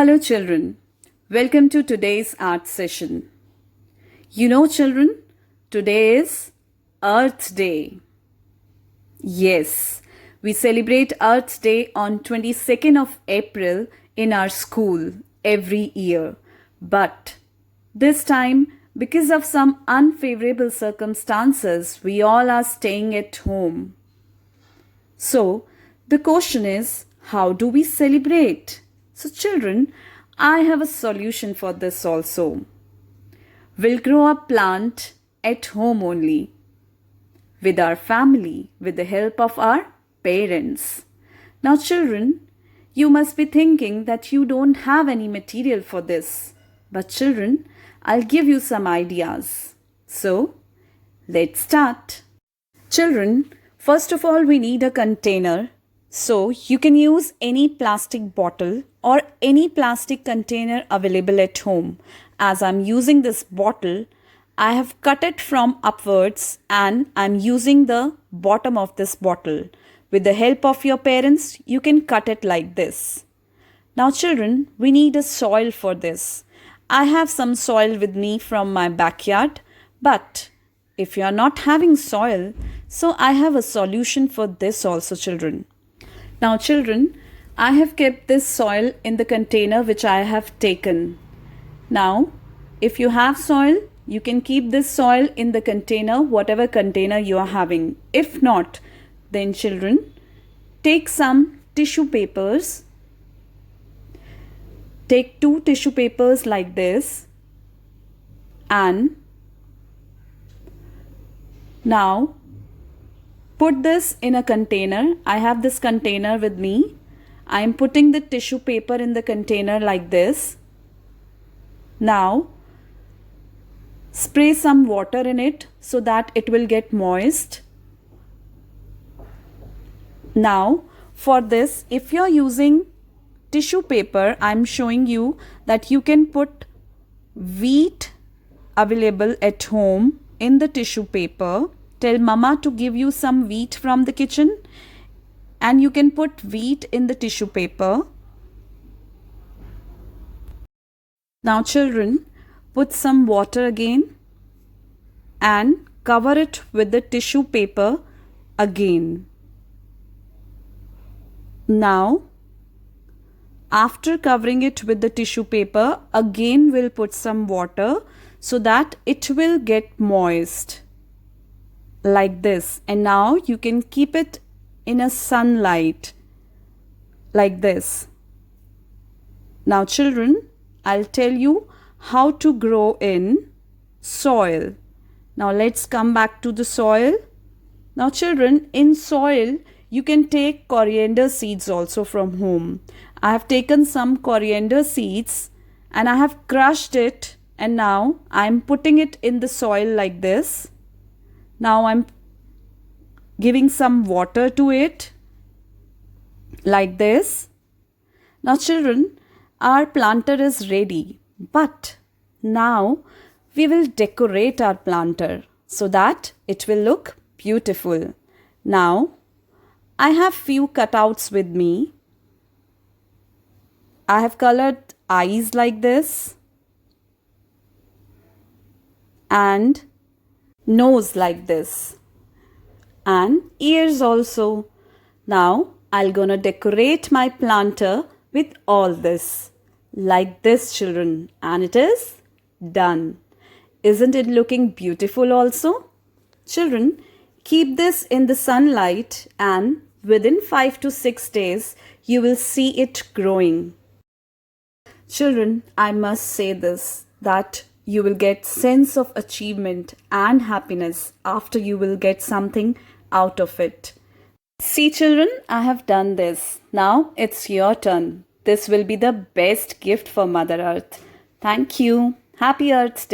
Hello children, welcome to today's art session. You know children, today is Earth Day. Yes, we celebrate Earth Day on 22nd of April in our school every year. But this time, because of some unfavorable circumstances, we all are staying at home. So, the question is, how do we celebrate? So children, I have a solution for this also. We'll grow a plant at home only, with our family, with the help of our parents. Now children, you must be thinking that you don't have any material for this. But children, I'll give you some ideas. So, let's start. Children, first of all we need a container. So you can use any plastic bottle or any plastic container available at home. As I'm using this bottle, I have cut it from upwards and I'm using the bottom of this bottle. With the help of your parents, you can cut it like this. Now children, we need a soil for this. I have some soil with me from my backyard, but if you are not having soil, so I have a solution for this also children. Now children, I have kept this soil in the container which I have taken. Now, if you have soil, you can keep this soil in the container, whatever container you are having. If not, then children, take some tissue papers. Take 2 tissue papers like this. And now, put this in a container. I have this container with me. I am putting the tissue paper in the container like this. Now, spray some water in it so that it will get moist. Now, for this, if you are using tissue paper, I am showing you that you can put wheat available at home in the tissue paper. Tell mama to give you some wheat from the kitchen and you can put wheat in the tissue paper. Now children, put some water again and cover it with the tissue paper again. Now, after covering it with the tissue paper, again we'll put some water so that it will get moist. Like this, and now you can keep it in a sunlight like this. Now children, I'll tell you how to grow in soil. Now let's come back to the soil. Now children, in soil you can take coriander seeds also from home. I have taken some coriander seeds and I have crushed it, and now I'm putting it in the soil like this. Now I'm giving some water to it like this. Now children, our planter is ready, but now we will decorate our planter so that it will look beautiful. Now I have few cutouts with me. I have colored eyes like this and nose like this and ears also. Now I'll gonna decorate my planter with all this like this children, and it is done. Isn't it looking beautiful also? Children, keep this in the sunlight and within 5 to 6 days you will see it growing. Children, I must say this, that you will get sense of achievement and happiness after you will get something out of it. See children, I have done this. Now it's your turn. This will be the best gift for Mother Earth. Thank you. Happy Earth Day.